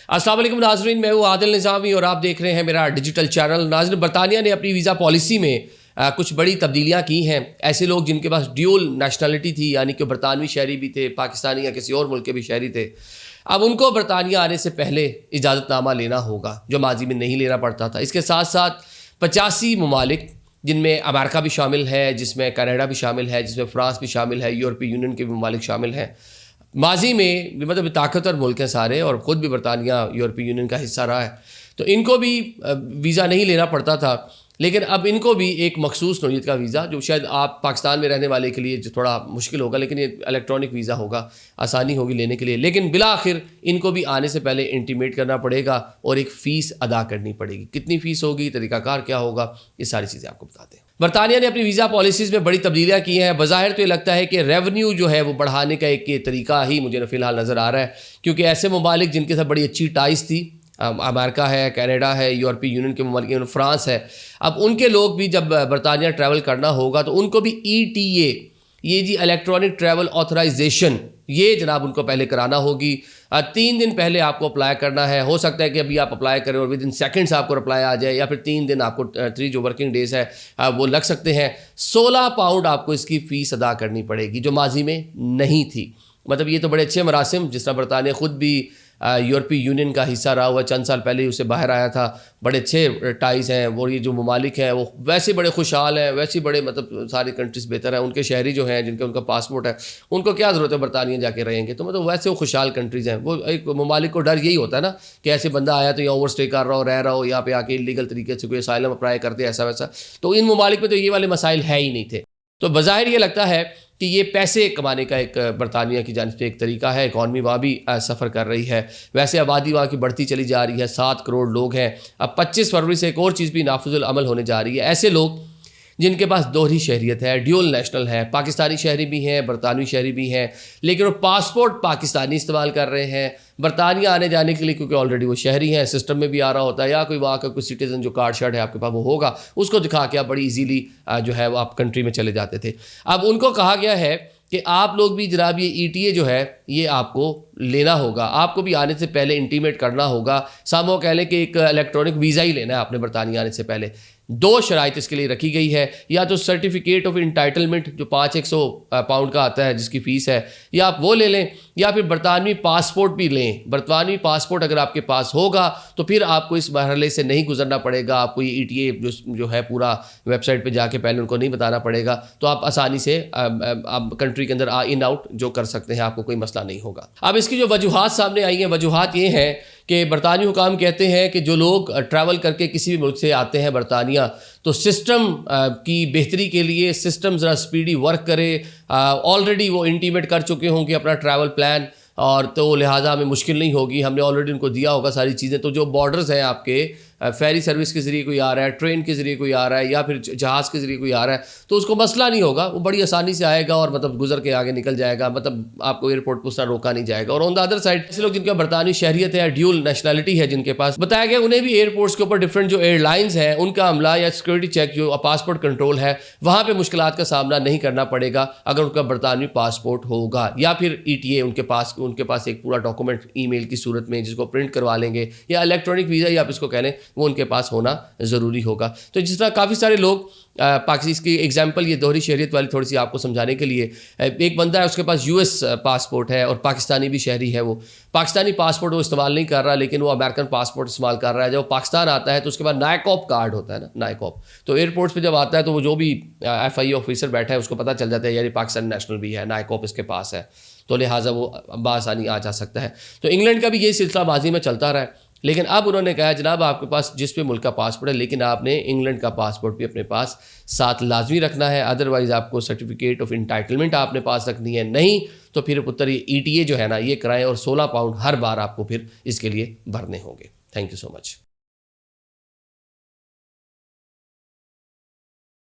السلام علیکم ناظرین، میں ہوں عادل نظامی اور آپ دیکھ رہے ہیں میرا ڈیجیٹل چینل۔ ناظرین، برطانیہ نے اپنی ویزا پالیسی میں کچھ بڑی تبدیلیاں کی ہیں۔ ایسے لوگ جن کے پاس ڈیول نیشنلٹی تھی، یعنی کہ برطانوی شہری بھی تھے، پاکستانی یا کسی اور ملک کے بھی شہری تھے، اب ان کو برطانیہ آنے سے پہلے اجازت نامہ لینا ہوگا، جو ماضی میں نہیں لینا پڑتا تھا۔ اس کے ساتھ ساتھ 85 ممالک، جن میں امریکہ بھی شامل ہے، جس میں کینیڈا بھی شامل ہے، جس میں فرانس بھی شامل ہے، یورپی یونین کے بھی ممالک شامل ہیں، ماضی میں مطلب طاقتور ملک ہیں سارے، اور خود بھی برطانیہ یورپی یونین کا حصہ رہا ہے، تو ان کو بھی ویزا نہیں لینا پڑتا تھا۔ لیکن اب ان کو بھی ایک مخصوص نوعیت کا ویزا، جو شاید آپ پاکستان میں رہنے والے کے لیے جو تھوڑا مشکل ہوگا، لیکن یہ الیکٹرانک ویزا ہوگا، آسانی ہوگی لینے کے لیے، لیکن بالآخر ان کو بھی آنے سے پہلے انٹیمیٹ کرنا پڑے گا اور ایک فیس ادا کرنی پڑے گی۔ کتنی فیس ہوگی، طریقہ کار کیا ہوگا، یہ ساری چیزیں آپ کو بتاتے ہیں۔ برطانیہ نے اپنی ویزا پالیسیز میں بڑی تبدیلیاں کی ہیں۔ بظاہر تو یہ لگتا ہے کہ ریونیو جو ہے وہ بڑھانے کا ایک طریقہ ہی مجھے فی الحال نظر آ رہا ہے، کیونکہ ایسے ممالک جن کے ساتھ بڑی اچھی ٹائز تھی، امریکہ ہے، کینیڈا ہے، یورپی یونین کے ممالک، فرانس ہے، اب ان کے لوگ بھی جب برطانیہ ٹریول کرنا ہوگا تو ان کو بھی ETA، یہ جی الیکٹرانک ٹریول آتھرائزیشن، یہ جناب ان کو پہلے کرانا ہوگی۔ 3 دن پہلے آپ کو اپلائی کرنا ہے۔ ہو سکتا ہے کہ ابھی آپ اپلائی کریں اور ود ان سیکنڈس آپ کو رپلائی آ جائے، یا پھر 3 دن آپ کو 3 جو ورکنگ ڈیز ہے وہ لگ سکتے ہیں۔ 16 پاؤنڈ آپ کو اس کی فیس ادا کرنی پڑے گی، جو ماضی میں نہیں تھی۔ مطلب یہ تو بڑے اچھے مراسم، جس طرح برطانیہ خود بھی یورپی یونین کا حصہ رہا ہوا، چند سال پہلے ہی اسے باہر آیا تھا، بڑے اچھے ٹائز ہیں، اور یہ جو ممالک ہیں وہ ویسے بڑے خوشحال ہیں، ویسے بڑے مطلب ساری کنٹریز بہتر ہیں، ان کے شہری جو ہیں جن کا ان کا پاسپورٹ ہے، ان کو کیا ضرورت ہے برطانیہ جا کے رہیں گے، تو مطلب ویسے وہ خوشحال کنٹریز ہیں۔ وہ ایک ممالک کو ڈر یہی ہوتا ہے نا کہ ایسے بندہ آیا تو یہاں اوور اسٹے کر رہا ہو، رہ رہا ہو، یہاں پہ آ کے لیگل طریقے سے کوئی اسائلم اپلائی کرتے ایسا ویسا، تو ان ممالک میں تو یہ والے مسائل ہے ہی نہیں تھے۔ تو بظاہر یہ لگتا ہے کہ یہ پیسے کمانے کا ایک برطانیہ کی جانب سے ایک طریقہ ہے، اکانومی وہاں بھی سفر کر رہی ہے، ویسے آبادی وہاں کی بڑھتی چلی جا رہی ہے، 7 کروڑ لوگ ہیں۔ اب 25 فروری سے ایک اور چیز بھی نافذ العمل ہونے جا رہی ہے۔ ایسے لوگ جن کے پاس دوہری شہریت ہے، ڈیول نیشنل ہے، پاکستانی شہری بھی ہیں، برطانوی شہری بھی ہیں، لیکن وہ پاسپورٹ پاکستانی استعمال کر رہے ہیں، برطانیہ آنے جانے کے لیے کیونکہ آلریڈی وہ شہری ہیں، سسٹم میں بھی آ رہا ہوتا ہے، یا کوئی وہاں کا کوئی سٹیزن جو کارڈ شارڈ ہے آپ کے پاس وہ ہوگا، اس کو دکھا کے آپ بڑی ایزیلی جو ہے وہ آپ کنٹری میں چلے جاتے تھے۔ اب ان کو کہا گیا ہے کہ آپ لوگ بھی جناب یہ ETA جو ہے یہ آپ کو لینا ہوگا، آپ کو بھی آنے سے پہلے انٹیمیٹ کرنا ہوگا۔ سامو کہہ لیں کہ ایک الیکٹرانک ویزا ہی لینا ہے آپ نے برطانیہ آنے سے پہلے۔ 2 شرائط اس کے لیے رکھی گئی ہے، یا تو سرٹیفکیٹ آف انٹائٹلمنٹ جو 500 پاؤنڈ کا آتا ہے جس کی فیس ہے، یا آپ وہ لے لیں، یا پھر برطانوی پاسپورٹ بھی لیں۔ برطانوی پاسپورٹ اگر آپ کے پاس ہوگا تو پھر آپ کو اس مرحلے سے نہیں گزرنا پڑے گا، آپ کو یہ ETA جو ہے پورا ویب سائٹ پہ جا کے پہلے ان کو نہیں بتانا پڑے گا، تو آپ آسانی سے آپ کنٹری کے اندر ان آؤٹ جو کر سکتے ہیں، آپ کو کوئی مسئلہ نہیں ہوگا۔ اب اس کی جو وجوہات سامنے آئی ہیں، وجوہات یہ ہیں کہ برطانوی حکام کہتے ہیں کہ جو لوگ ٹریول کر کے کسی بھی ملک سے آتے ہیں برطانیہ، تو سسٹم کی بہتری کے لیے سسٹم ذرا سپیڈی ورک کرے، آلریڈی وہ انٹیمیٹ کر چکے ہوں کہ اپنا ٹریول پلان، اور تو لہٰذا ہمیں مشکل نہیں ہوگی، ہم نے آلریڈی ان کو دیا ہوگا ساری چیزیں۔ تو جو بارڈرز ہیں آپ کے، فیری سروس کے ذریعے کوئی آ رہا ہے، ٹرین کے ذریعے کوئی آ رہا ہے، یا پھر جہاز کے ذریعے کوئی آ رہا ہے، تو اس کو مسئلہ نہیں ہوگا، وہ بڑی آسانی سے آئے گا اور مطلب گزر کے آگے نکل جائے گا، مطلب آپ کو ایئرپورٹ پہ اس طرح روکا نہیں جائے گا۔ اور آن دا ادر سائڈ ایسے لوگ جن کا برطانوی شہریت ہے، ڈیول نیشنلٹی ہے جن کے پاس، بتایا گیا انہیں بھی ایئرپورٹس کے اوپر ڈفرینٹ جو ایئر لائنز ہیں ان کا عملہ یا سیکورٹی چیک جو پاسپورٹ کنٹرول ہے، وہاں پہ مشکلات کا سامنا نہیں کرنا پڑے گا اگر ان کا برطانوی پاسپورٹ ہوگا، یا پھر ETA ان کے پاس ایک پورا ڈاکومنٹ ای میل کی صورت میں جس کو پرنٹ کروا لیں گے، یا الیکٹرانک ویزا یا آپ اس کو کہہ لیں، وہ ان کے پاس ہونا ضروری ہوگا۔ تو جس طرح کافی سارے لوگ اس کی ایگزامپل یہ دوہری شہریت والی تھوڑی سی آپ کو سمجھانے کے لیے، ایک بندہ ہے اس کے پاس US پاسپورٹ ہے اور پاکستانی بھی شہری ہے، وہ پاکستانی پاسپورٹ وہ استعمال نہیں کر رہا، لیکن وہ امریکن پاسپورٹ استعمال کر رہا ہے۔ جب وہ پاکستان آتا ہے تو اس کے بعد نائکوپ کارڈ ہوتا ہے نا، نائکوپ، تو ایئرپورٹس پہ جب آتا ہے تو وہ جو بھی FIA آفیسر بیٹھا ہے اس کو پتہ چل جاتا ہے یار پاکستانی نیشنل بھی ہے، نائکوپ اس کے پاس ہے، تو لہٰذا وہ بآسانی آ جا سکتا ہے۔ تو انگلینڈ کا بھی یہ سلسلہ ماضی میں چلتا رہا ہے، لیکن اب انہوں نے کہا جناب آپ کے پاس جس پہ ملک کا پاسپورٹ ہے، لیکن آپ نے انگلینڈ کا پاسپورٹ بھی اپنے پاس ساتھ لازمی رکھنا ہے، ادروائز آپ کو سرٹیفکیٹ آف انٹائٹلمنٹ آپ نے پاس رکھنی ہے، نہیں تو پھر پتر یہ ETA جو ہے نا یہ کرائیں، اور 16 پاؤنڈ ہر بار آپ کو پھر اس کے لیے بھرنے ہوں گے۔ Thank you so much.